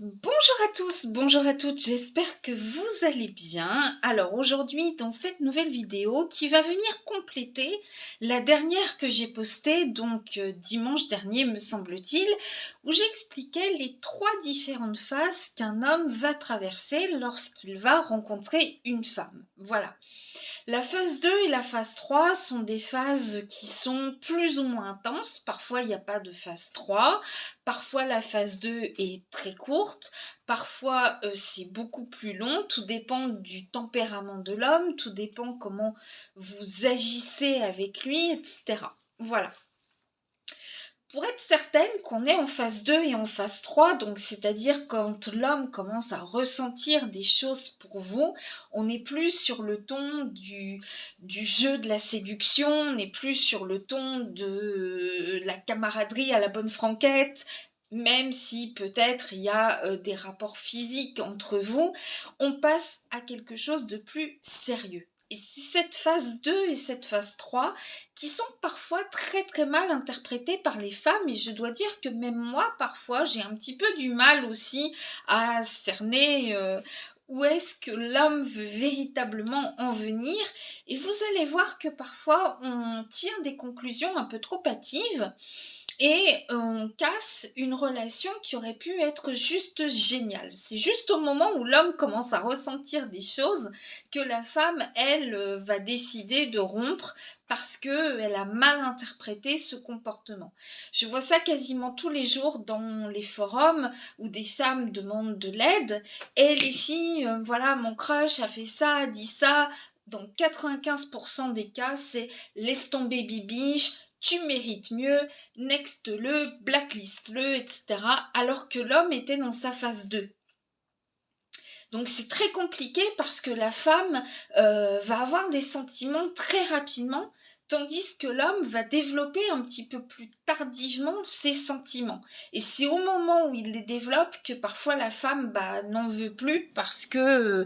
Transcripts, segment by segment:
Bonjour à tous, bonjour à toutes, j'espère que vous allez bien. Alors aujourd'hui dans cette nouvelle vidéo qui va venir compléter la dernière que j'ai postée, donc dimanche dernier me semble-t-il, où j'expliquais les trois différentes phases qu'un homme va traverser lorsqu'il va rencontrer une femme. Voilà. La phase 2 et la phase 3 sont des phases qui sont plus ou moins intenses. Parfois, il n'y a pas de phase 3. Parfois, la phase 2 est très courte. Parfois, c'est beaucoup plus long. Tout dépend du tempérament de l'homme. Tout dépend comment vous agissez avec lui, etc. Voilà. Pour être certaine qu'on est en phase 2 et en phase 3, donc c'est-à-dire quand l'homme commence à ressentir des choses pour vous, on n'est plus sur le ton du jeu de la séduction, on n'est plus sur le ton de la camaraderie à la bonne franquette, même si peut-être il y a des rapports physiques entre vous, on passe à quelque chose de plus sérieux. Et c'est cette phase 2 et cette phase 3 qui sont parfois très très mal interprétées par les femmes, et je dois dire que même moi parfois j'ai un petit peu du mal aussi à cerner où est-ce que l'homme veut véritablement en venir, et vous allez voir que parfois on tire des conclusions un peu trop hâtives et on casse une relation qui aurait pu être juste géniale. C'est juste au moment où l'homme commence à ressentir des choses que la femme, elle, va décider de rompre parce qu'elle a mal interprété ce comportement. Je vois ça quasiment tous les jours dans les forums où des femmes demandent de l'aide et les filles, voilà, mon crush a fait ça, a dit ça. Dans 95% des cas, c'est laisse tomber bibiche, tu mérites mieux, next-le, blacklist-le, etc. Alors que l'homme était dans sa phase 2. Donc c'est très compliqué parce que la femme va avoir des sentiments très rapidement, tandis que l'homme va développer un petit peu plus tardivement ses sentiments. Et c'est au moment où il les développe que parfois la femme n'en veut plus parce que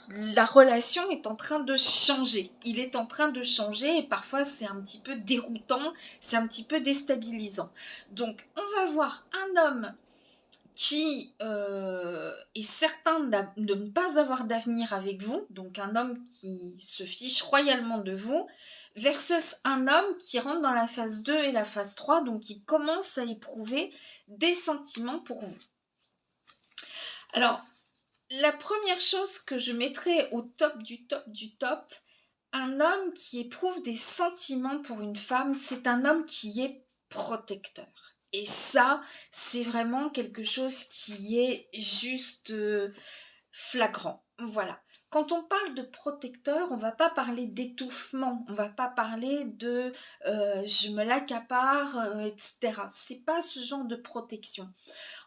la relation est en train de changer. Il est en train de changer et parfois c'est un petit peu déroutant, c'est un petit peu déstabilisant. Donc on va voir un homme qui est certain de ne pas avoir d'avenir avec vous, donc un homme qui se fiche royalement de vous, versus un homme qui rentre dans la phase 2 et la phase 3, donc qui commence à éprouver des sentiments pour vous. Alors, la première chose que je mettrais au top du top du top, un homme qui éprouve des sentiments pour une femme, c'est un homme qui est protecteur. Et ça, c'est vraiment quelque chose qui est juste flagrant. Voilà. Quand on parle de protecteur, on va pas parler d'étouffement, on va pas parler de je me l'accapare, etc. C'est pas ce genre de protection.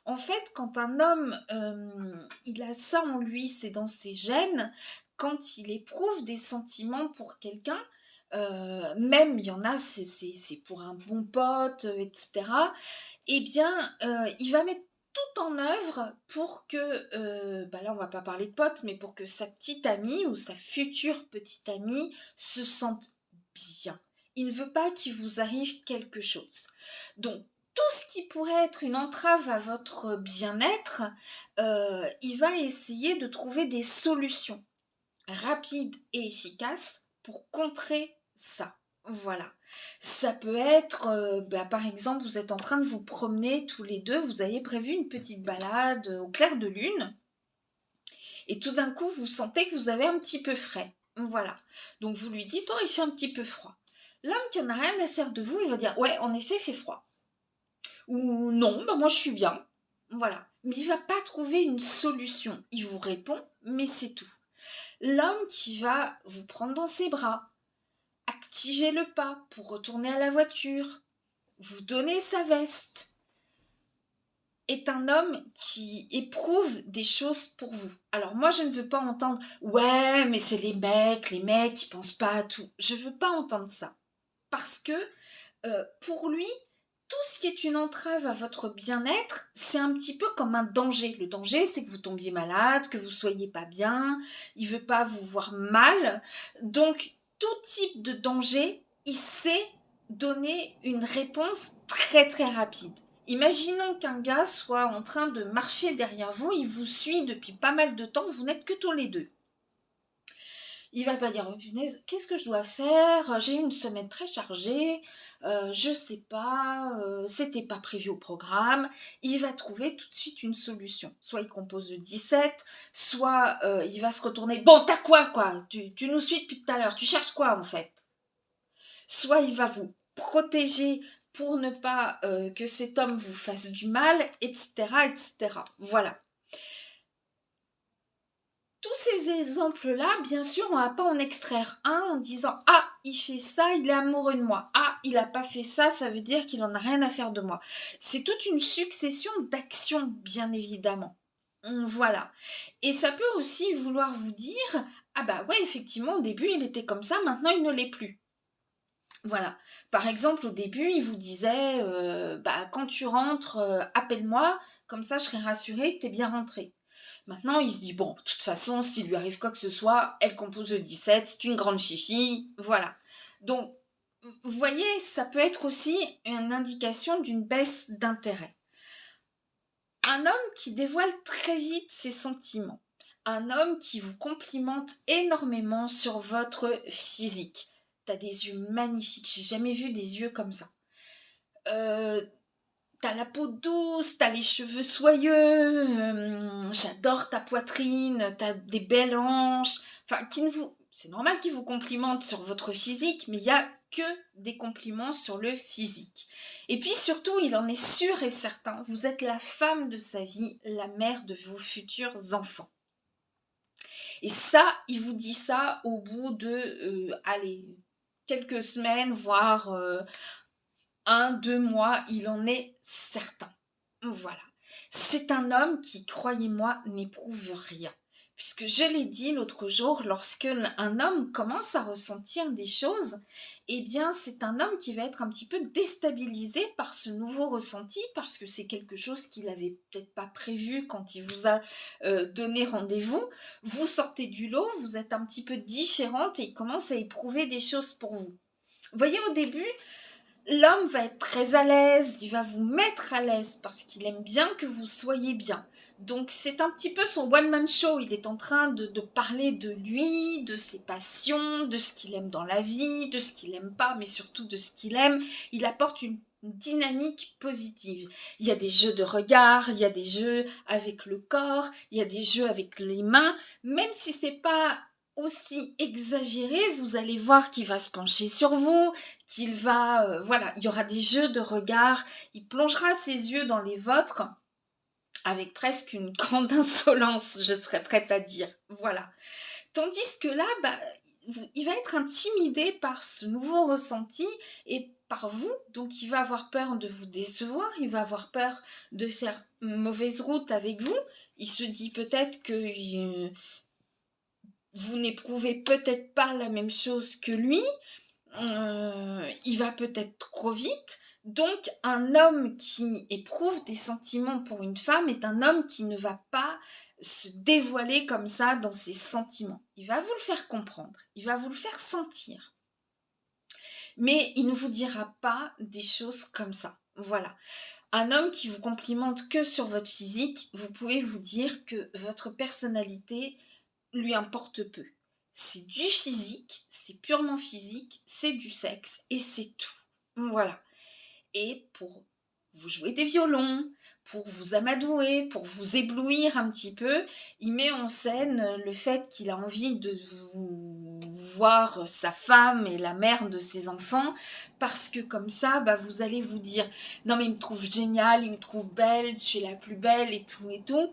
En fait, quand un homme il a ça en lui, c'est dans ses gènes, quand il éprouve des sentiments pour quelqu'un, même il y en a, c'est pour un bon pote, etc. Eh bien, il va mettre tout en œuvre pour que, là on va pas parler de pote, mais pour que sa petite amie ou sa future petite amie se sente bien. Il ne veut pas qu'il vous arrive quelque chose. Donc, tout ce qui pourrait être une entrave à votre bien-être, il va essayer de trouver des solutions rapides et efficaces pour contrer ça. Voilà. Ça peut être, par exemple, vous êtes en train de vous promener tous les deux, vous avez prévu une petite balade au clair de lune, et tout d'un coup, vous sentez que vous avez un petit peu frais. Voilà. Donc vous lui dites, oh, il fait un petit peu froid. L'homme qui en a rien à faire de vous, il va dire, ouais, en effet, il fait froid. Ou non, moi je suis bien. Voilà. Mais il va pas trouver une solution. Il vous répond, mais c'est tout. L'homme qui va vous prendre dans ses bras, activer le pas pour retourner à la voiture, vous donner sa veste, est un homme qui éprouve des choses pour vous. Alors moi je ne veux pas entendre ouais mais c'est les mecs ils pensent pas à tout. Je veux pas entendre ça. Parce que pour lui, tout ce qui est une entrave à votre bien-être, c'est un petit peu comme un danger. Le danger, c'est que vous tombiez malade, que vous soyez pas bien, il veut pas vous voir mal. Donc, tout type de danger, il sait donner une réponse très très rapide. Imaginons qu'un gars soit en train de marcher derrière vous, il vous suit depuis pas mal de temps, vous n'êtes que tous les deux. Il va pas dire, oh punaise, qu'est-ce que je dois faire? J'ai eu une semaine très chargée, je sais pas, c'était pas prévu au programme. Il va trouver tout de suite une solution. Soit il compose le 17, soit il va se retourner. Bon, t'as quoi, tu nous suis depuis tout à l'heure, tu cherches quoi en fait? Soit il va vous protéger pour ne pas que cet homme vous fasse du mal, etc., etc. Voilà. Tous ces exemples-là, bien sûr, on ne va pas en extraire un en disant ah, il fait ça, il est amoureux de moi. Ah, il n'a pas fait ça, ça veut dire qu'il n'en a rien à faire de moi. C'est toute une succession d'actions, bien évidemment. Voilà. Et ça peut aussi vouloir vous dire ah bah ouais, effectivement, au début, il était comme ça, maintenant, il ne l'est plus. Voilà. Par exemple, au début, il vous disait bah, quand tu rentres, appelle-moi, comme ça je serai rassurée que tu es bien rentré. Maintenant, il se dit bon, de toute façon, s'il lui arrive quoi que ce soit, elle compose le 17, c'est une grande fifi, voilà. Donc, vous voyez, ça peut être aussi une indication d'une baisse d'intérêt. Un homme qui dévoile très vite ses sentiments. Un homme qui vous complimente énormément sur votre physique. T'as des yeux magnifiques, j'ai jamais vu des yeux comme ça. T'as la peau douce, t'as les cheveux soyeux, j'adore ta poitrine, t'as des belles hanches. Enfin, c'est normal qu'il vous complimente sur votre physique, mais il n'y a que des compliments sur le physique. Et puis surtout, il en est sûr et certain, vous êtes la femme de sa vie, la mère de vos futurs enfants. Et ça, il vous dit ça au bout de, allez, quelques semaines, voire 1-2 mois, il en est certain. Voilà. C'est un homme qui, croyez-moi, n'éprouve rien. Puisque je l'ai dit l'autre jour, lorsque un homme commence à ressentir des choses, eh bien c'est un homme qui va être un petit peu déstabilisé par ce nouveau ressenti, parce que c'est quelque chose qu'il n'avait peut-être pas prévu quand il vous a donné rendez-vous. Vous sortez du lot, vous êtes un petit peu différente et il commence à éprouver des choses pour vous. Vous voyez, au début, l'homme va être très à l'aise, il va vous mettre à l'aise parce qu'il aime bien que vous soyez bien. Donc c'est un petit peu son one-man show, il est en train de parler de lui, de ses passions, de ce qu'il aime dans la vie, de ce qu'il n'aime pas, mais surtout de ce qu'il aime. Il apporte une dynamique positive. Il y a des jeux de regard, il y a des jeux avec le corps, il y a des jeux avec les mains, même si c'est pas aussi exagéré, vous allez voir qu'il va se pencher sur vous, qu'il va, voilà, il y aura des jeux de regard, il plongera ses yeux dans les vôtres avec presque une grande insolence, je serais prête à dire, voilà. Tandis que là, bah, il va être intimidé par ce nouveau ressenti et par vous, donc il va avoir peur de vous décevoir, il va avoir peur de faire mauvaise route avec vous, il se dit peut-être que vous n'éprouvez peut-être pas la même chose que lui, il va peut-être trop vite. Donc, un homme qui éprouve des sentiments pour une femme est un homme qui ne va pas se dévoiler comme ça dans ses sentiments. Il va vous le faire comprendre, il va vous le faire sentir. Mais il ne vous dira pas des choses comme ça. Voilà. Un homme qui vous complimente que sur votre physique, vous pouvez vous dire que votre personnalité lui importe peu. C'est du physique, c'est purement physique, c'est du sexe et c'est tout. Voilà. Et pour vous jouer des violons, pour vous amadouer, pour vous éblouir un petit peu, il met en scène le fait qu'il a envie de vous voir sa femme et la mère de ses enfants, parce que comme ça, bah, vous allez vous dire « Non mais il me trouve géniale, il me trouve belle, je suis la plus belle et tout et tout »,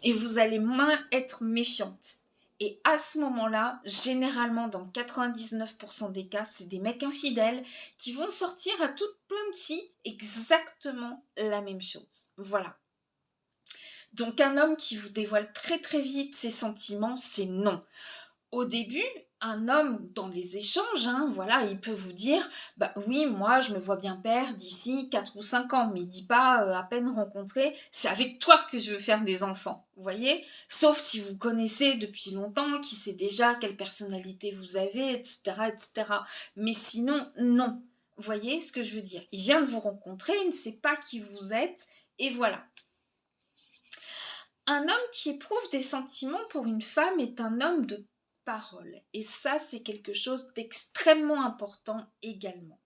et vous allez moins être méfiante. Et à ce moment-là, généralement dans 99% des cas, c'est des mecs infidèles qui vont sortir à toutes plein de filles exactement la même chose. Voilà. Donc un homme qui vous dévoile très très vite ses sentiments, c'est non. Au début, un homme dans les échanges, voilà, il peut vous dire « Bah oui, moi je me vois bien père d'ici 4 ou 5 ans », mais il dit pas à peine rencontré « C'est avec toi que je veux faire des enfants », vous voyez. Sauf si vous connaissez depuis longtemps, qui sait déjà quelle personnalité vous avez, etc., etc. Mais sinon, non. Vous voyez ce que je veux dire? Il vient de vous rencontrer, il ne sait pas qui vous êtes, et voilà. Un homme qui éprouve des sentiments pour une femme est un homme de parole. Et ça, c'est quelque chose d'extrêmement important également.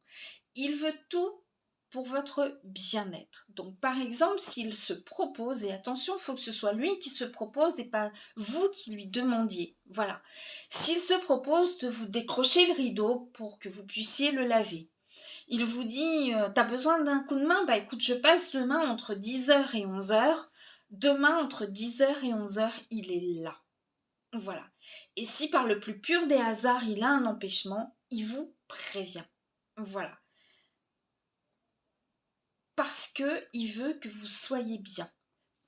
Il veut tout pour votre bien-être. Donc, par exemple, s'il se propose, et attention, il faut que ce soit lui qui se propose et pas vous qui lui demandiez. Voilà. S'il se propose de vous décrocher le rideau pour que vous puissiez le laver, il vous dit, t'as besoin d'un coup de main? Bah écoute, je passe demain entre 10h et 11h. Demain, entre 10h et 11h, il est là. Voilà. Et si par le plus pur des hasards, il a un empêchement, il vous prévient. Voilà. Parce qu'il veut que vous soyez bien.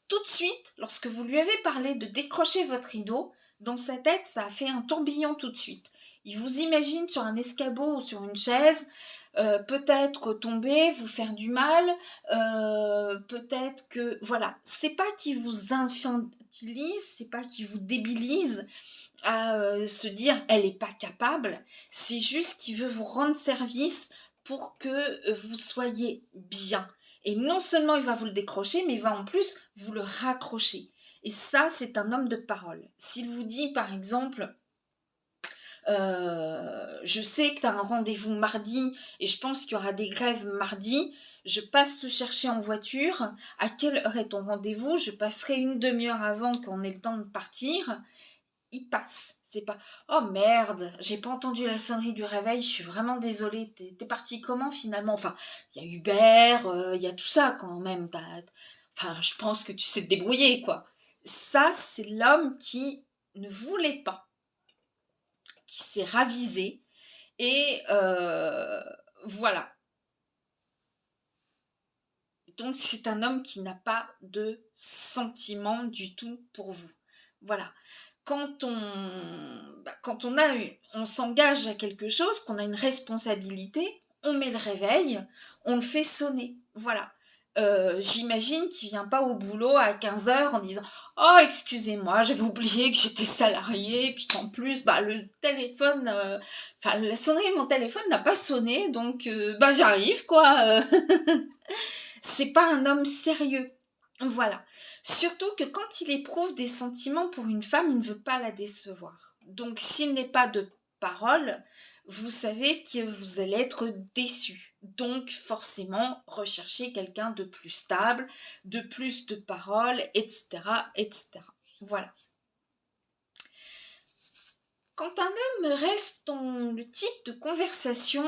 Tout de suite, lorsque vous lui avez parlé de décrocher votre rideau, dans sa tête, ça a fait un tourbillon tout de suite. Il vous imagine sur un escabeau ou sur une chaise, peut-être tomber, vous faire du mal, peut-être que... Voilà, c'est pas qu'il vous infantilise, c'est pas qu'il vous débilise à se dire « elle n'est pas capable », c'est juste qu'il veut vous rendre service pour que vous soyez bien. Et non seulement il va vous le décrocher, mais il va en plus vous le raccrocher. Et ça, c'est un homme de parole. S'il vous dit, par exemple, je sais que tu as un rendez-vous mardi et je pense qu'il y aura des grèves mardi, je passe te chercher en voiture. À quelle heure est ton rendez-vous? Je passerai une demi-heure avant qu'on ait le temps de partir. Il passe. C'est pas oh merde, j'ai pas entendu la sonnerie du réveil, je suis vraiment désolée. T'es parti comment finalement? Enfin, il y a Uber, il y a tout ça quand même. Enfin, je pense que tu sais te débrouiller, quoi. Ça, c'est l'homme qui ne voulait pas, qui s'est ravisé. Et voilà. Donc, c'est un homme qui n'a pas de sentiment du tout pour vous. Voilà. On s'engage à quelque chose, qu'on a une responsabilité, on met le réveil, on le fait sonner. Voilà. J'imagine qu'il vient pas au boulot à 15h en disant «Oh, excusez-moi, j'avais oublié que j'étais salarié, puis qu'en plus, le téléphone, la sonnerie de mon téléphone n'a pas sonné, donc j'arrive, quoi. C'est pas un homme sérieux. Voilà. Surtout que quand il éprouve des sentiments pour une femme, il ne veut pas la décevoir. Donc s'il n'est pas de parole, vous savez que vous allez être déçu. Donc forcément, recherchez quelqu'un de plus stable, de plus de parole, etc., etc. Voilà. Quand un homme reste dans le type de conversation,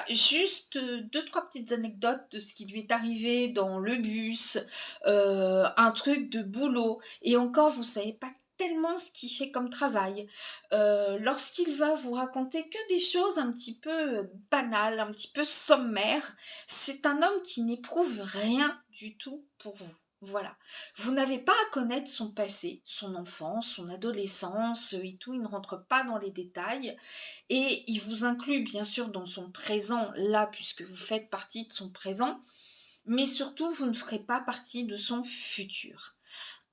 juste deux, trois petites anecdotes de ce qui lui est arrivé dans le bus, un truc de boulot, et encore vous savez pas tellement ce qu'il fait comme travail. Lorsqu'il va vous raconter que des choses un petit peu banales, un petit peu sommaires, c'est un homme qui n'éprouve rien du tout pour vous. Voilà. Vous n'avez pas à connaître son passé, son enfance, son adolescence et tout, il ne rentre pas dans les détails et il vous inclut bien sûr dans son présent là puisque vous faites partie de son présent, mais surtout vous ne ferez pas partie de son futur.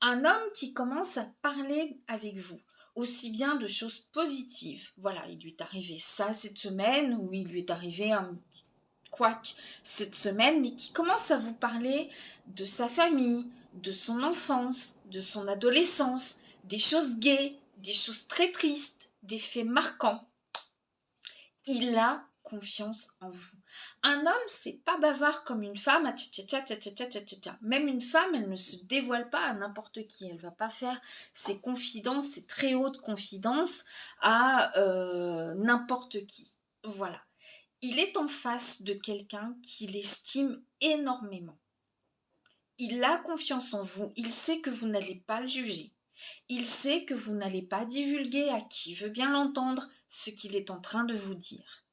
Un homme qui commence à parler avec vous, aussi bien de choses positives, voilà, il lui est arrivé ça cette semaine ou il lui est arrivé un petit couac cette semaine, mais qui commence à vous parler de sa famille, de son enfance, de son adolescence, des choses gaies, des choses très tristes, des faits marquants. Il a confiance en vous. Un homme, c'est pas bavard comme une femme. Même une femme, elle ne se dévoile pas à n'importe qui. Elle va pas faire ses confidences, ses très hautes confidences à n'importe qui. Voilà. Il est en face de quelqu'un qu'il estime énormément. Il a confiance en vous, il sait que vous n'allez pas le juger. Il sait que vous n'allez pas divulguer à qui veut bien l'entendre ce qu'il est en train de vous dire.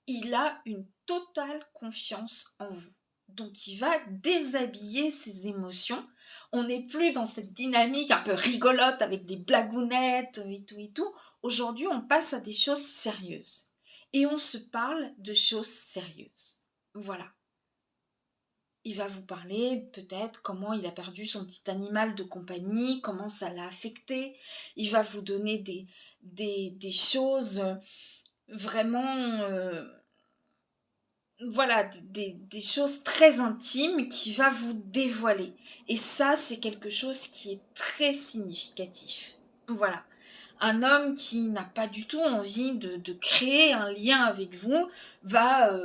Il a une totale confiance en vous. Donc il va déshabiller ses émotions. On n'est plus dans cette dynamique un peu rigolote avec des blagounettes et tout. Aujourd'hui, on passe à des choses sérieuses. Et on se parle de choses sérieuses. Voilà. Il va vous parler peut-être comment il a perdu son petit animal de compagnie, comment ça l'a affecté. Il va vous donner des choses vraiment voilà, des choses très intimes qui va vous dévoiler. Et ça, c'est quelque chose qui est très significatif. Voilà. Un homme qui n'a pas du tout envie de créer un lien avec vous va,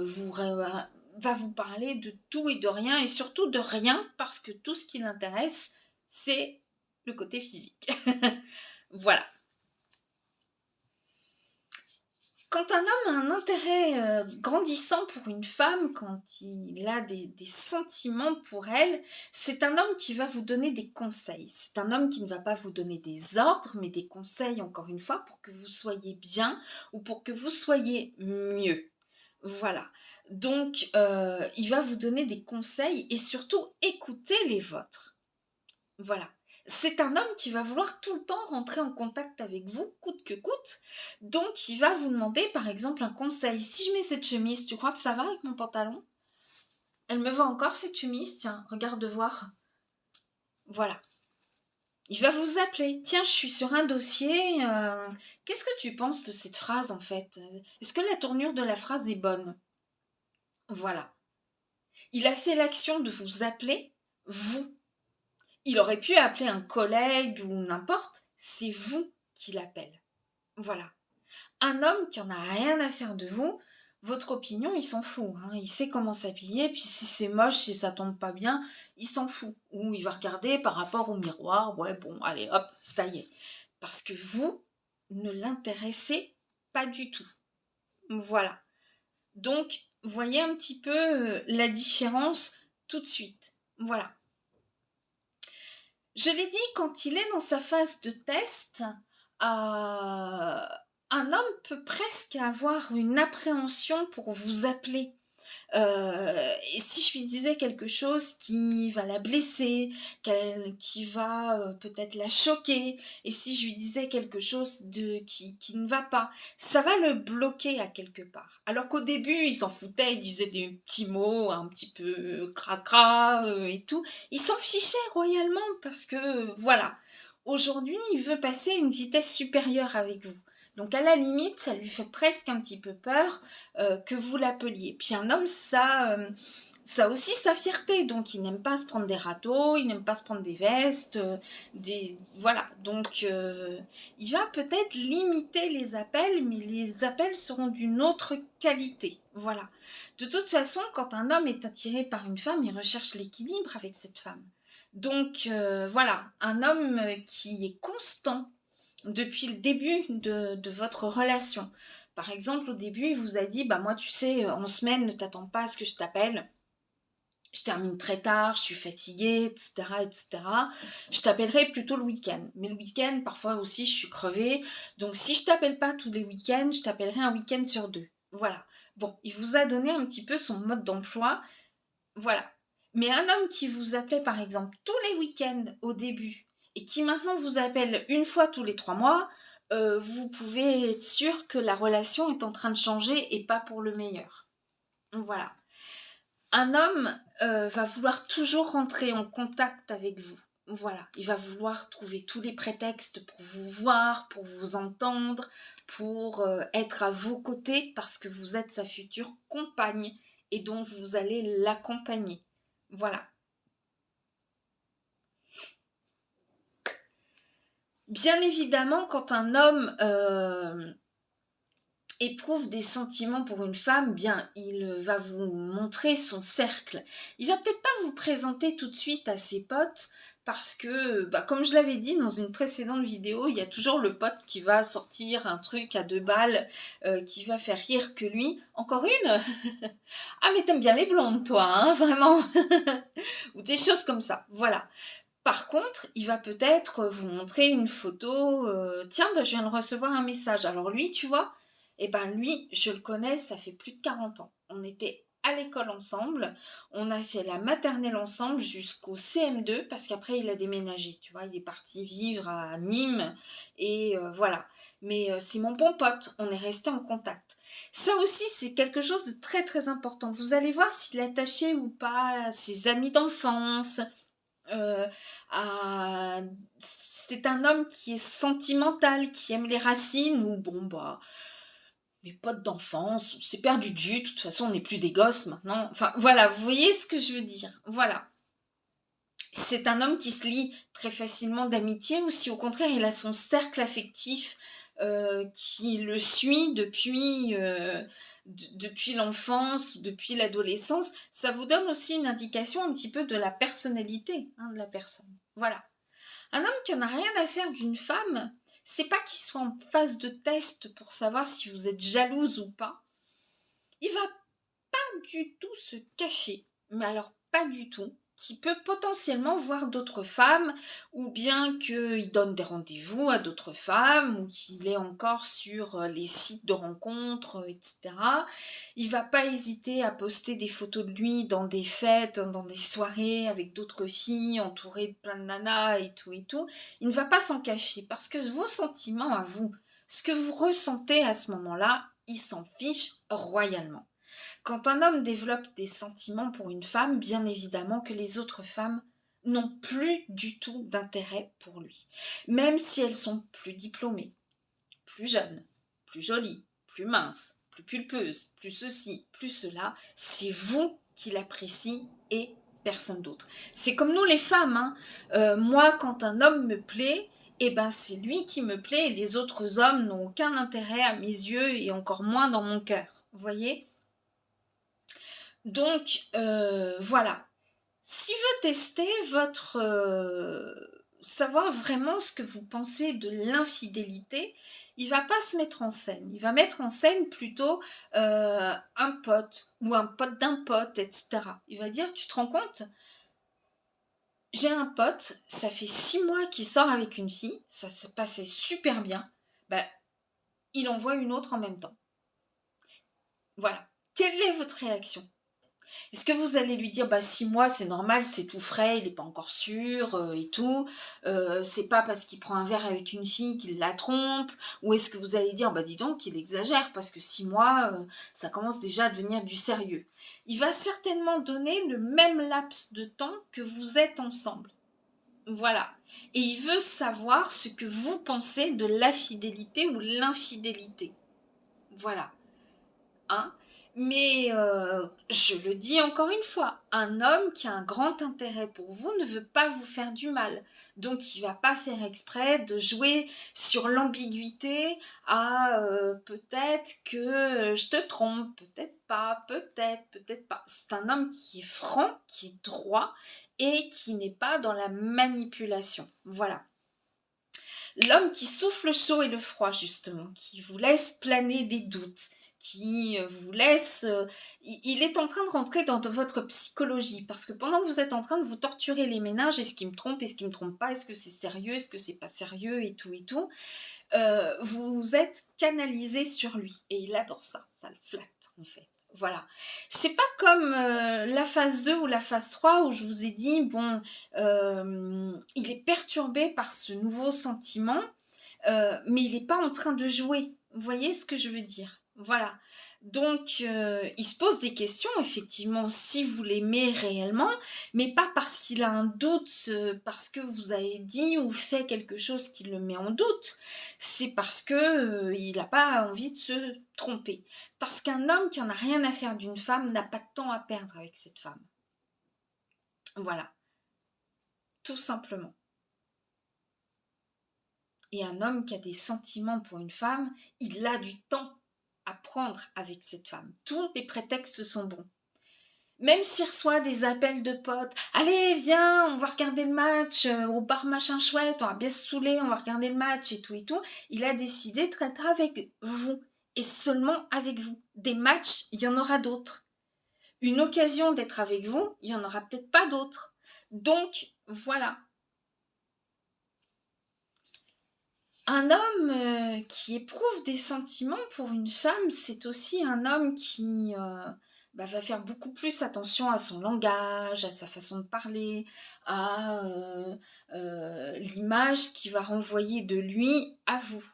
va vous parler de tout et de rien, et surtout de rien, parce que tout ce qui l'intéresse, c'est le côté physique. Voilà. Quand un homme a un intérêt grandissant pour une femme, quand il a des sentiments pour elle, c'est un homme qui va vous donner des conseils. C'est un homme qui ne va pas vous donner des ordres, mais des conseils, encore une fois, pour que vous soyez bien ou pour que vous soyez mieux. Voilà. Donc, il va vous donner des conseils et surtout écouter les vôtres. Voilà. C'est un homme qui va vouloir tout le temps rentrer en contact avec vous, coûte que coûte. Donc, il va vous demander, par exemple, un conseil. Si je mets cette chemise, tu crois que ça va avec mon pantalon? Elle me va encore, cette chemise? Tiens, regarde voir. Voilà. Il va vous appeler. Tiens, je suis sur un dossier. Qu'est-ce que tu penses de cette phrase, en fait? Est-ce que la tournure de la phrase est bonne? Voilà. Il a fait l'action de vous appeler, vous. Il aurait pu appeler un collègue ou n'importe, c'est vous qui l'appelle. Voilà. Un homme qui en a rien à faire de vous, votre opinion, il s'en fout. Hein. Il sait comment s'habiller, puis si c'est moche, si ça tombe pas bien, il s'en fout. Ou il va regarder par rapport au miroir, ouais, bon, allez, hop, ça y est. Parce que vous ne l'intéressez pas du tout. Voilà. Donc, voyez un petit peu la différence tout de suite. Voilà. Je l'ai dit, quand il est dans sa phase de test, un homme peut presque avoir une appréhension pour vous appeler. Et si je lui disais quelque chose qui va la blesser, qui va peut-être la choquer, et si je lui disais quelque chose qui ne va pas, ça va le bloquer à quelque part. Alors qu'au début, il s'en foutait, il disait des petits mots un petit peu cracra et tout. Il s'en fichait royalement parce que, voilà, aujourd'hui, il veut passer à une vitesse supérieure avec vous. Donc à la limite, ça lui fait presque un petit peu peur que vous l'appeliez. Puis un homme, ça a aussi sa fierté, donc il n'aime pas se prendre des râteaux, il n'aime pas se prendre des vestes, voilà. Donc il va peut-être limiter les appels, mais les appels seront d'une autre qualité. Voilà. De toute façon, quand un homme est attiré par une femme, il recherche l'équilibre avec cette femme. Donc voilà, un homme qui est constant depuis le début de votre relation. Par exemple, au début, il vous a dit, bah moi, tu sais, en semaine, ne t'attends pas à ce que je t'appelle. Je termine très tard, je suis fatiguée, etc., etc. Je t'appellerai plutôt le week-end. Mais le week-end, parfois aussi, je suis crevée. Donc, si je t'appelle pas tous les week-ends, je t'appellerai un week-end sur deux. Voilà. Bon, il vous a donné un petit peu son mode d'emploi. Voilà. Mais un homme qui vous appelait, par exemple, tous les week-ends au début, et qui maintenant vous appelle une fois tous les 3 mois, vous pouvez être sûr que la relation est en train de changer et pas pour le meilleur. Voilà. Un homme va vouloir toujours rentrer en contact avec vous. Voilà, il va vouloir trouver tous les prétextes pour vous voir, pour vous entendre, pour être à vos côtés parce que vous êtes sa future compagne et donc vous allez l'accompagner. Voilà. Bien évidemment, quand un homme éprouve des sentiments pour une femme, bien, il va vous montrer son cercle. Il va peut-être pas vous présenter tout de suite à ses potes parce que, bah, comme je l'avais dit dans une précédente vidéo, il y a toujours le pote qui va sortir un truc à 2 balles qui va faire rire que lui. Encore une? Ah mais t'aimes bien les blondes toi, hein, vraiment. Ou des choses comme ça, voilà. Par contre, il va peut-être vous montrer une photo. Tiens, bah, je viens de recevoir un message. Alors lui, tu vois, eh ben lui, je le connais, ça fait plus de 40 ans. On était à l'école ensemble, on a fait la maternelle ensemble jusqu'au CM2 parce qu'après il a déménagé, tu vois, il est parti vivre à Nîmes et voilà. Mais c'est mon bon pote, on est resté en contact. Ça aussi, c'est quelque chose de très très important. Vous allez voir s'il est attaché ou pas à ses amis d'enfance, euh, c'est un homme qui est sentimental, qui aime les racines, ou bon, bah, mes potes d'enfance, on s'est perdu de vue, de toute façon on n'est plus des gosses maintenant. Enfin voilà, vous voyez ce que je veux dire. Voilà. C'est un homme qui se lie très facilement d'amitié ou si au contraire il a son cercle affectif qui le suit depuis l'enfance, depuis l'adolescence. Ça vous donne aussi une indication un petit peu de la personnalité de la personne. Voilà. Un homme qui n'a rien à faire d'une femme, c'est pas qu'il soit en phase de test pour savoir si vous êtes jalouse ou pas. Il va pas du tout se cacher, mais alors pas du tout, qui peut potentiellement voir d'autres femmes, ou bien qu'il donne des rendez-vous à d'autres femmes, ou qu'il est encore sur les sites de rencontres, etc. Il va pas hésiter à poster des photos de lui dans des fêtes, dans des soirées, avec d'autres filles, entouré de plein de nanas, et tout et tout. Il ne va pas s'en cacher, parce que vos sentiments à vous, ce que vous ressentez à ce moment-là, il s'en fiche royalement. Quand un homme développe des sentiments pour une femme, bien évidemment que les autres femmes n'ont plus du tout d'intérêt pour lui. Même si elles sont plus diplômées, plus jeunes, plus jolies, plus minces, plus pulpeuses, plus ceci, plus cela, c'est vous qui l'appréciez et personne d'autre. C'est comme nous les femmes. Moi, quand un homme me plaît, eh ben c'est lui qui me plaît et les autres hommes n'ont aucun intérêt à mes yeux et encore moins dans mon cœur. Vous voyez ? Donc, voilà. Si veut tester votre... savoir vraiment ce que vous pensez de l'infidélité, il va pas se mettre en scène. Il va mettre en scène plutôt un pote ou un pote d'un pote, etc. Il va dire, tu te rends compte ? J'ai un pote, ça fait 6 mois qu'il sort avec une fille, ça se passait super bien. Ben, il envoie une autre en même temps. Voilà. Quelle est votre réaction ? Est-ce que vous allez lui dire, 6 mois, c'est normal, c'est tout frais, il n'est pas encore sûr et tout, c'est pas parce qu'il prend un verre avec une fille qu'il la trompe, ou est-ce que vous allez dire, dis donc, il exagère, parce que 6 mois, ça commence déjà à devenir du sérieux. Il va certainement donner le même laps de temps que vous êtes ensemble. Voilà. Et il veut savoir ce que vous pensez de la fidélité ou l'infidélité. Voilà. Mais je le dis encore une fois, un homme qui a un grand intérêt pour vous ne veut pas vous faire du mal. Donc il ne va pas faire exprès de jouer sur l'ambiguïté à peut-être que je te trompe, peut-être pas, peut-être pas. C'est un homme qui est franc, qui est droit et qui n'est pas dans la manipulation. Voilà. L'homme qui souffle le chaud et le froid, justement, qui vous laisse planer des doutes, qui vous laisse... il est en train de rentrer dans votre psychologie, parce que pendant que vous êtes en train de vous torturer les méninges, est-ce qu'il me trompe, est-ce qu'il me trompe pas, est-ce que c'est sérieux, est-ce que c'est pas sérieux, et tout, vous êtes canalisé sur lui, et il adore ça le flatte, en fait. Voilà. C'est pas comme la phase 2 ou la phase 3 où je vous ai dit, il est perturbé par ce nouveau sentiment, mais il n'est pas en train de jouer. Vous voyez ce que je veux dire ? Voilà. Donc, il se pose des questions, effectivement, si vous l'aimez réellement, mais pas parce qu'il a un doute, parce que vous avez dit ou fait quelque chose qui le met en doute. C'est parce que il n'a pas envie de se tromper. Parce qu'un homme qui en a rien à faire d'une femme n'a pas de temps à perdre avec cette femme. Voilà. Tout simplement. Et un homme qui a des sentiments pour une femme, il a du temps à prendre avec cette femme. Tous les prétextes sont bons. Même s'il reçoit des appels de potes, allez viens, on va regarder le match au bar machin chouette, on va bien se saouler, on va regarder le match et tout, il a décidé d'être avec vous et seulement avec vous. Des matchs, il y en aura d'autres. Une occasion d'être avec vous, il y en aura peut-être pas d'autres. Donc voilà. Un homme qui éprouve des sentiments pour une femme, c'est aussi un homme qui va faire beaucoup plus attention à son langage, à sa façon de parler, à l'image qu'il va renvoyer de lui à vous.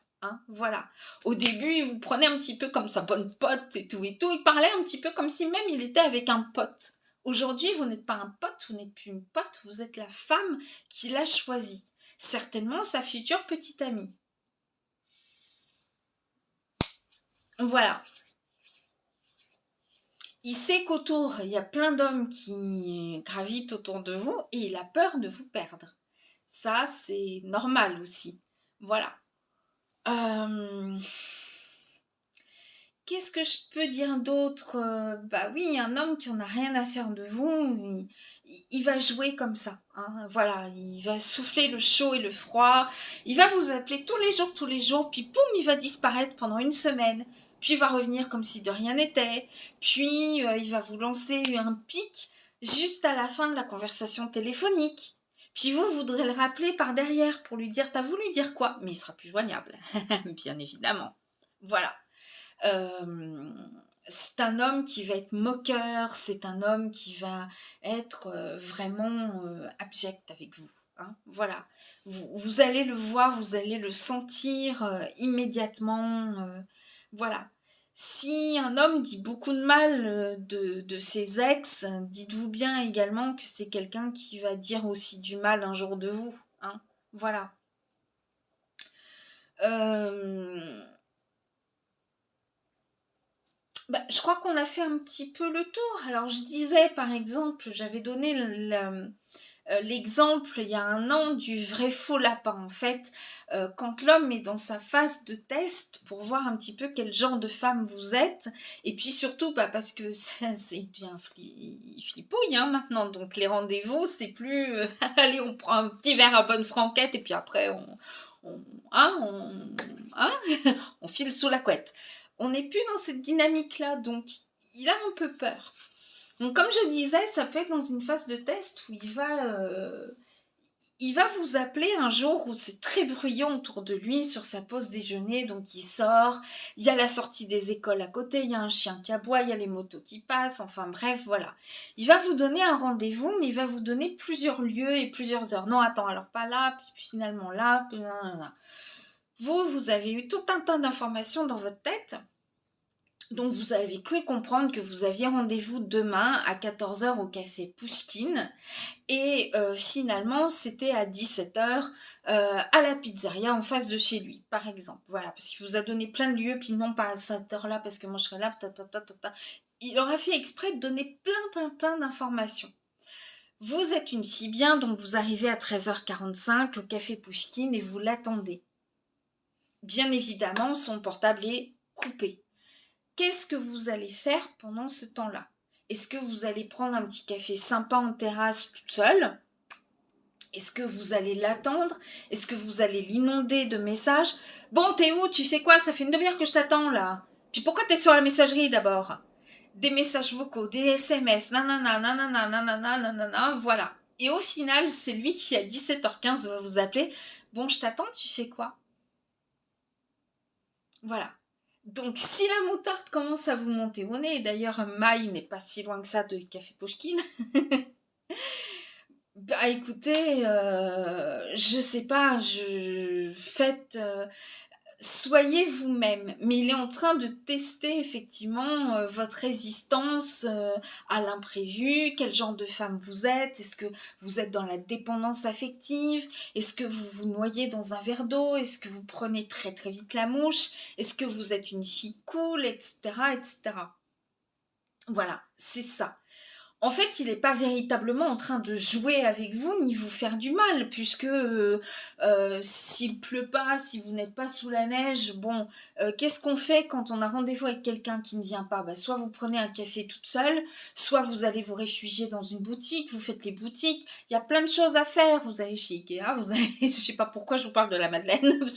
Voilà. Au début, il vous prenait un petit peu comme sa bonne pote et tout. Il parlait un petit peu comme si même il était avec un pote. Aujourd'hui, vous n'êtes pas un pote, vous n'êtes plus une pote, vous êtes la femme qu'il a choisie. Certainement sa future petite amie. Voilà. Il sait qu'autour, il y a plein d'hommes qui gravitent autour de vous et il a peur de vous perdre. Ça, c'est normal aussi. Voilà. Euh, Qu'est-ce que je peux dire d'autre? Bah oui, un homme qui en a rien à faire de vous, il va jouer comme ça, hein. Voilà, il va souffler le chaud et le froid. Il va vous appeler tous les jours, puis boum, il va disparaître pendant une semaine. Puis il va revenir comme si de rien n'était. Puis il va vous lancer un pic juste à la fin de la conversation téléphonique. Puis vous voudrez le rappeler par derrière pour lui dire t'as voulu dire quoi? Mais il sera plus joignable, bien évidemment. Voilà. Euh, c'est un homme qui va être moqueur, c'est un homme qui va être vraiment abject avec vous, hein. Voilà, vous allez le voir, vous allez le sentir immédiatement. Voilà. Si un homme dit beaucoup de mal de ses ex, dites-vous bien également que c'est quelqu'un qui va dire aussi du mal un jour de vous, hein. Voilà. Euh, Bah, je crois qu'on a fait un petit peu le tour. Alors, je disais, par exemple, j'avais donné l'exemple il y a un an du vrai faux lapin. En fait, quand l'homme est dans sa phase de test pour voir un petit peu quel genre de femme vous êtes, et puis surtout, bah, parce que c'est bien flippouille hein, maintenant. Donc, les rendez-vous, c'est plus allez, on prend un petit verre à bonne franquette, et puis après, on, hein, hein, on file sous la couette. On n'est plus dans cette dynamique-là, donc il a un peu peur. Donc comme je disais, ça peut être dans une phase de test où il va vous appeler un jour où c'est très bruyant autour de lui sur sa pause déjeuner, donc il sort, il y a la sortie des écoles à côté, il y a un chien qui aboie, il y a les motos qui passent, enfin bref, voilà. Il va vous donner un rendez-vous, mais il va vous donner plusieurs lieux et plusieurs heures. Non, attends, alors pas là, puis finalement là, puis nanana. Vous avez eu tout un tas d'informations dans votre tête. Donc vous avez cru comprendre que vous aviez rendez-vous demain à 14 heures au café Pouchkine et finalement c'était à 17 heures à la pizzeria en face de chez lui par exemple. Voilà, parce qu'il vous a donné plein de lieux, puis non pas à cette heure-là parce que moi je serai là, ta, ta, ta, ta, ta. Il aura fait exprès de donner plein d'informations. Vous êtes une fille bien, donc vous arrivez à 13h45 au café Pouchkine et vous l'attendez. Bien évidemment, son portable est coupé. Qu'est-ce que vous allez faire pendant ce temps-là? Est-ce que vous allez prendre un petit café sympa en terrasse toute seule? Est-ce que vous allez l'attendre? Est-ce que vous allez l'inonder de messages? Bon, t'es où? Tu sais quoi? Ça fait une demi-heure que je t'attends là. Puis pourquoi t'es sur la messagerie d'abord? Des messages vocaux, des SMS, nanana, nanana, nanana, nanana, voilà. Et au final, c'est lui qui à 17h15 va vous appeler. Bon, je t'attends, tu sais quoi? Voilà. Donc, si la moutarde commence à vous monter au nez, et d'ailleurs, Maï n'est pas si loin que ça de Café Pouchkine, bah écoutez, je sais pas, faites, soyez vous-même, mais il est en train de tester effectivement votre résistance à l'imprévu, quel genre de femme vous êtes, est-ce que vous êtes dans la dépendance affective, est-ce que vous vous noyez dans un verre d'eau, est-ce que vous prenez très très vite la mouche, est-ce que vous êtes une fille cool, etc., etc. Voilà, c'est ça. En fait, il n'est pas véritablement en train de jouer avec vous ni vous faire du mal, puisque s'il pleut pas, si vous n'êtes pas sous la neige, bon, qu'est-ce qu'on fait quand on a rendez-vous avec quelqu'un qui ne vient pas? Bah, soit vous prenez un café toute seule, soit vous allez vous réfugier dans une boutique, vous faites les boutiques, il y a plein de choses à faire, vous allez chez Ikea, vous allez, je sais pas pourquoi je vous parle de la Madeleine,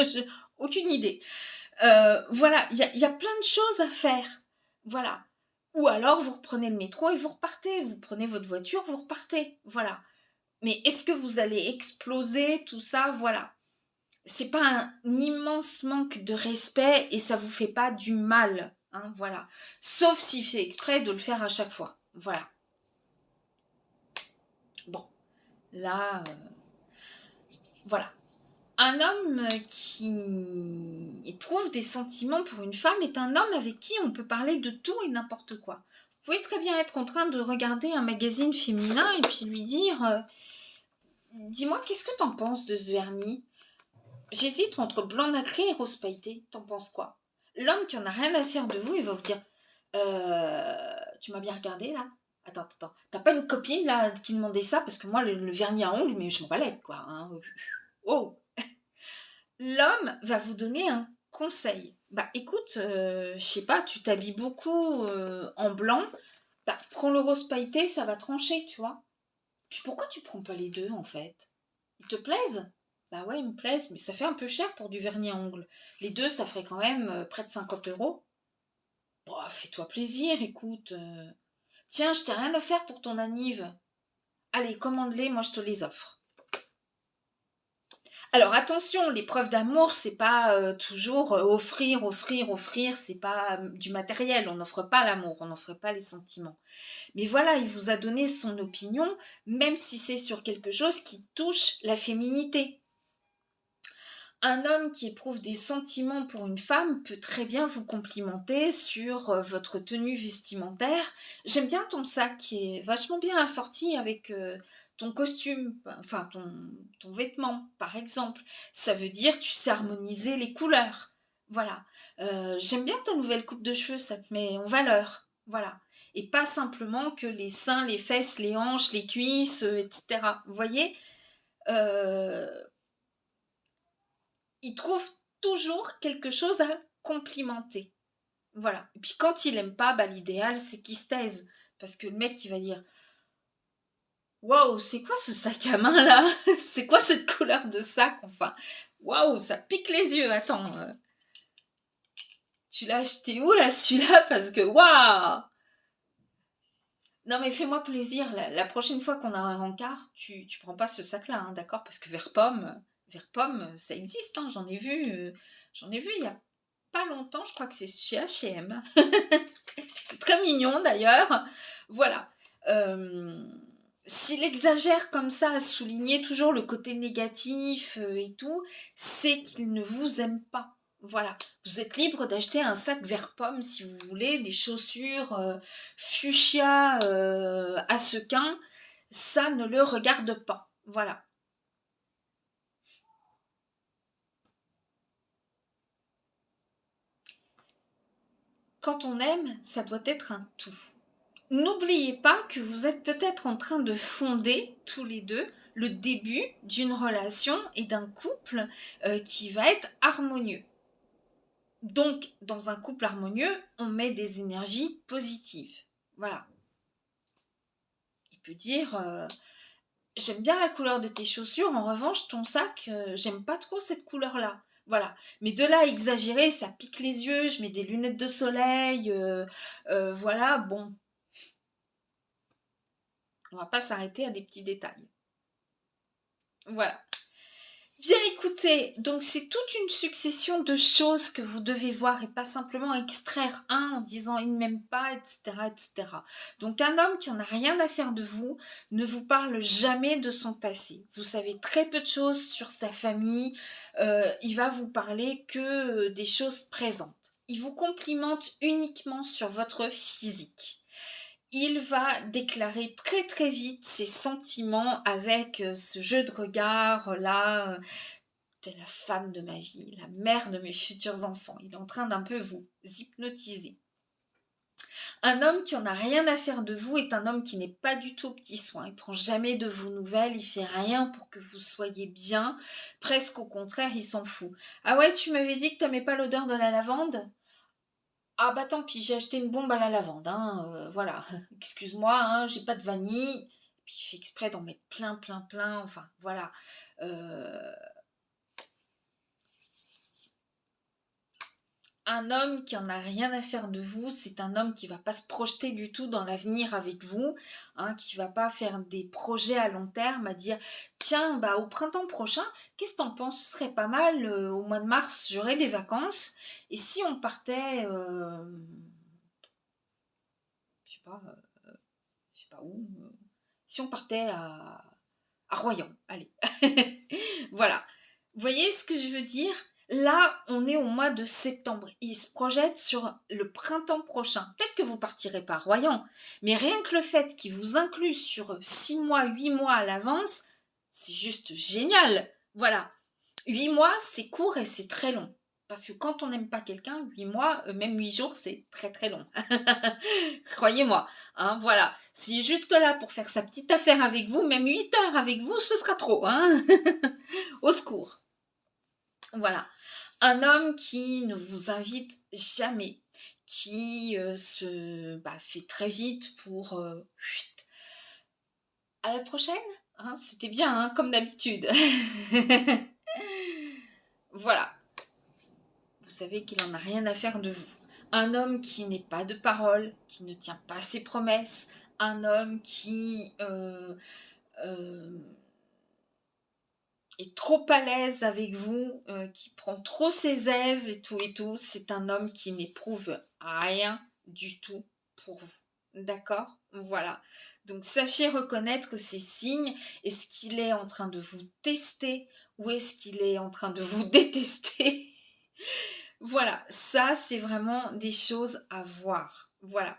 j'ai aucune idée. Voilà, il y a plein de choses à faire, voilà. Ou alors vous reprenez le métro et vous repartez. Vous prenez votre voiture, vous repartez. Voilà. Mais est-ce que vous allez exploser tout ça? Voilà. C'est pas un immense manque de respect et ça vous fait pas du mal. Hein, voilà. Sauf s'il fait exprès de le faire à chaque fois. Voilà. Bon. Là, voilà. Un homme qui éprouve des sentiments pour une femme est un homme avec qui on peut parler de tout et n'importe quoi. Vous pouvez très bien être en train de regarder un magazine féminin et puis lui dire dis-moi, qu'est-ce que t'en penses de ce vernis? J'hésite entre blanc nacré et rose pailleté. T'en penses quoi? L'homme qui en a rien à faire de vous, il va vous dire tu m'as bien regardé là? Attends. T'as pas une copine là qui demandait ça? Parce que moi, le vernis à ongles, mais je m'en balèque quoi. Hein. Oh! L'homme va vous donner un conseil. Bah écoute, je sais pas, tu t'habilles beaucoup en blanc, bah prends le rose pailleté, ça va trancher, tu vois. Puis pourquoi tu prends pas les deux en fait? Ils te plaisent? Bah ouais, ils me plaisent, mais ça fait un peu cher pour du vernis à ongles. Les deux, ça ferait quand même près de 50 €. Bah, fais-toi plaisir, écoute. Tiens, je t'ai rien offert pour ton anniv. Allez, commande-les, moi je te les offre. Alors attention, les preuves d'amour, c'est pas toujours offrir, c'est pas du matériel, on n'offre pas l'amour, on n'offre pas les sentiments. Mais voilà, il vous a donné son opinion, même si c'est sur quelque chose qui touche la féminité. Un homme qui éprouve des sentiments pour une femme peut très bien vous complimenter sur votre tenue vestimentaire. J'aime bien ton sac qui est vachement bien assorti avec ton costume, enfin ton vêtement par exemple. Ça veut dire tu sais harmoniser les couleurs. Voilà. J'aime bien ta nouvelle coupe de cheveux, ça te met en valeur. Voilà. Et pas simplement que les seins, les fesses, les hanches, les cuisses, etc. Vous voyez il trouve toujours quelque chose à complimenter. Voilà. Et puis quand il aime pas, bah, l'idéal c'est qu'il se taise. Parce que le mec qui va dire waouh, c'est quoi ce sac à main là? C'est quoi cette couleur de sac? Enfin, waouh, ça pique les yeux. Attends, tu l'as acheté où là celui-là? Parce que waouh! Non mais fais-moi plaisir, la prochaine fois qu'on a un rencard, tu prends pas ce sac-là, hein, d'accord? Parce que vert pomme, ça existe, hein, j'en ai vu il y a pas longtemps, je crois que c'est chez H&M. C'est très mignon d'ailleurs. Voilà. S'il exagère comme ça à souligner toujours le côté négatif et tout, c'est qu'il ne vous aime pas. Voilà, vous êtes libre d'acheter un sac vert pomme si vous voulez, des chaussures fuchsia à sequins, ça ne le regarde pas. Voilà. Quand on aime, ça doit être un tout. N'oubliez pas que vous êtes peut-être en train de fonder tous les deux le début d'une relation et d'un couple qui va être harmonieux. Donc, dans un couple harmonieux, on met des énergies positives. Voilà. Il peut dire j'aime bien la couleur de tes chaussures, en revanche, ton sac, j'aime pas trop cette couleur-là. Voilà. Mais de là à exagérer, ça pique les yeux, je mets des lunettes de soleil, voilà, bon, on va pas s'arrêter à des petits détails. Voilà. Bien écoutez, donc c'est toute une succession de choses que vous devez voir et pas simplement extraire un en disant il ne m'aime pas, etc., etc. Donc un homme qui en a rien à faire de vous ne vous parle jamais de son passé. Vous savez très peu de choses sur sa famille, il va vous parler que des choses présentes. Il vous complimente uniquement sur votre physique. Il va déclarer très très vite ses sentiments avec ce jeu de regard là. T'es la femme de ma vie, la mère de mes futurs enfants. Il est en train d'un peu vous hypnotiser. Un homme qui en a rien à faire de vous est un homme qui n'est pas du tout au petit soin. Il prend jamais de vos nouvelles, il fait rien pour que vous soyez bien. Presque au contraire, il s'en fout. Ah ouais, tu m'avais dit que t'aimais pas l'odeur de la lavande? Ah bah tant pis, j'ai acheté une bombe à la lavande, hein, voilà. Excuse-moi, hein, j'ai pas de vanille. Puis il fait exprès d'en mettre plein, enfin voilà. Un homme qui en a rien à faire de vous, c'est un homme qui va pas se projeter du tout dans l'avenir avec vous, hein, qui va pas faire des projets à long terme, à dire tiens, bah au printemps prochain, qu'est-ce que t'en penses? Ce serait pas mal, au mois de mars, j'aurais des vacances, et si on partait, je sais pas, je sais pas où, si on partait à Royan, allez. Voilà. Vous voyez ce que je veux dire? Là, on est au mois de septembre. Il se projette sur le printemps prochain. Peut-être que vous partirez par Royan, mais rien que le fait qu'il vous inclut sur 6 mois, 8 mois à l'avance, c'est juste génial. Voilà. 8 mois, c'est court et c'est très long. Parce que quand on n'aime pas quelqu'un, 8 mois, même 8 jours, c'est très très long. Croyez-moi. Hein, voilà. S'il est juste là pour faire sa petite affaire avec vous, même 8 heures avec vous, ce sera trop. Hein. Au secours. Voilà. Un homme qui ne vous invite jamais, qui se fait très vite pour... à la prochaine. Hein, c'était bien, hein, comme d'habitude. Voilà. Vous savez qu'il n'en a rien à faire de vous. Un homme qui n'est pas de parole, qui ne tient pas ses promesses, un homme qui est trop à l'aise avec vous, qui prend trop ses aises et tout, c'est un homme qui n'éprouve rien du tout pour vous. D'accord? Voilà. Donc sachez reconnaître ces signes. Est-ce qu'il est en train de vous tester ou est-ce qu'il est en train de vous détester? Voilà, ça c'est vraiment des choses à voir. Voilà.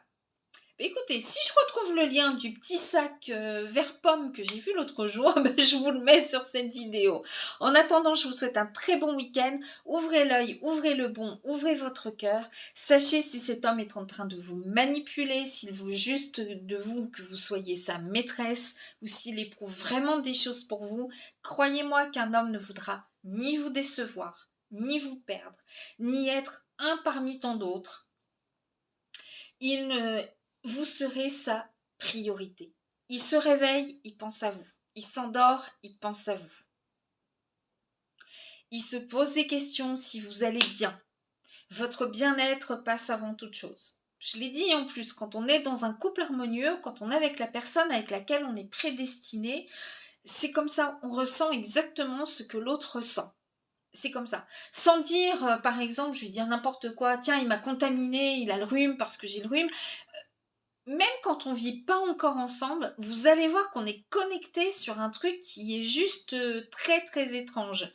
Écoutez, si je retrouve le lien du petit sac vert pomme que j'ai vu l'autre jour, je vous le mets sur cette vidéo. En attendant, je vous souhaite un très bon week-end. Ouvrez l'œil, ouvrez le bon, ouvrez votre cœur. Sachez si cet homme est en train de vous manipuler, s'il veut juste de vous que vous soyez sa maîtresse ou s'il éprouve vraiment des choses pour vous. Croyez-moi qu'un homme ne voudra ni vous décevoir, ni vous perdre, ni être un parmi tant d'autres. Il ne... Vous serez sa priorité. Il se réveille, il pense à vous. Il s'endort, il pense à vous. Il se pose des questions si vous allez bien. Votre bien-être passe avant toute chose. Je l'ai dit en plus, quand on est dans un couple harmonieux, quand on est avec la personne avec laquelle on est prédestiné, c'est comme ça, on ressent exactement ce que l'autre ressent. C'est comme ça. Sans dire, par exemple, je vais dire n'importe quoi, tiens, il m'a contaminé, il a le rhume parce que j'ai le rhume. Même quand on vit pas encore ensemble, vous allez voir qu'on est connecté sur un truc qui est juste très très étrange.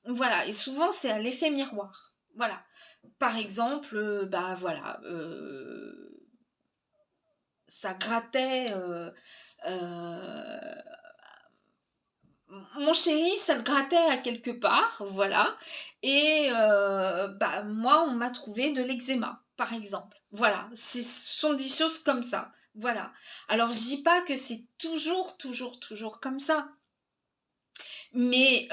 Voilà, et souvent c'est à l'effet miroir. Voilà. Par exemple, ça grattait. Mon chéri, ça le grattait à quelque part, voilà. Et moi, on m'a trouvé de l'eczéma, par exemple. Voilà, ce sont des choses comme ça. Voilà. Alors, je dis pas que c'est toujours comme ça. Mais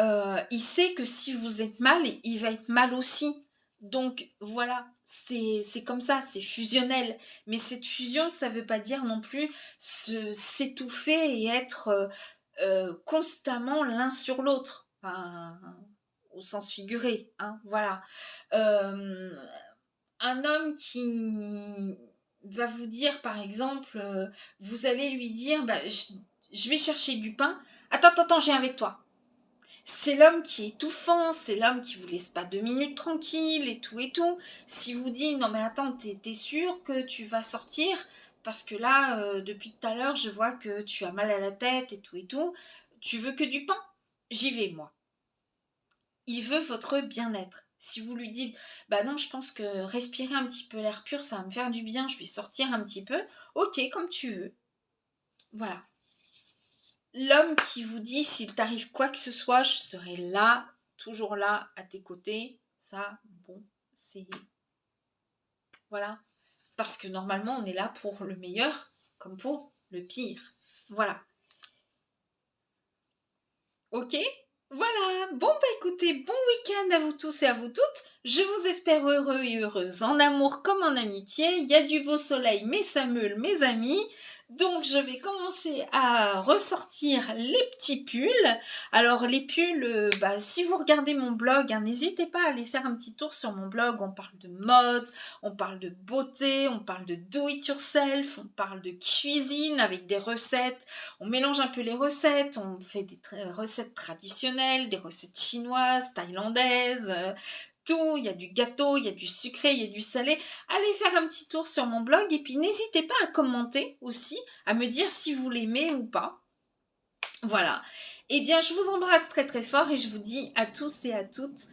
il sait que si vous êtes mal, il va être mal aussi. Donc voilà, c'est comme ça, c'est fusionnel. Mais cette fusion, ça veut pas dire non plus s'étouffer et être constamment l'un sur l'autre. Enfin, au sens figuré, hein, voilà. Un homme qui va vous dire, par exemple, vous allez lui dire, je vais chercher du pain. Attends, je viens avec toi. C'est l'homme qui est étouffant, c'est l'homme qui vous laisse pas 2 minutes tranquille et tout et tout. Si vous dit non mais attends, t'es sûr que tu vas sortir? Parce que là, depuis tout à l'heure, je vois que tu as mal à la tête et tout et tout. Tu veux que du pain? J'y vais moi. Il veut votre bien-être. Si vous lui dites, bah non, je pense que respirer un petit peu l'air pur, ça va me faire du bien, je vais sortir un petit peu. Ok, comme tu veux. Voilà. L'homme qui vous dit s'il t'arrive quoi que ce soit, je serai là, toujours là, à tes côtés. Ça, bon, c'est... Voilà. Parce que normalement, on est là pour le meilleur comme pour le pire. Voilà. Ok? Voilà. Bon, écoutez, bon week-end à vous tous et à vous toutes. Je vous espère heureux et heureuses en amour comme en amitié. Il y a du beau soleil, mais ça meule, mes amis. Donc, je vais commencer à ressortir les petits pulls. Alors, les pulls, si vous regardez mon blog, hein, n'hésitez pas à aller faire un petit tour sur mon blog. On parle de mode, on parle de beauté, on parle de do-it-yourself, on parle de cuisine avec des recettes. On mélange un peu les recettes, on fait des recettes traditionnelles, des recettes chinoises, thaïlandaises, tout, il y a du gâteau, il y a du sucré, il y a du salé. Allez faire un petit tour sur mon blog et puis n'hésitez pas à commenter aussi, à me dire si vous l'aimez ou pas. Voilà. Eh bien, je vous embrasse très très fort et je vous dis à tous et à toutes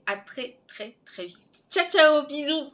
à très vite. Ciao, ciao, bisous.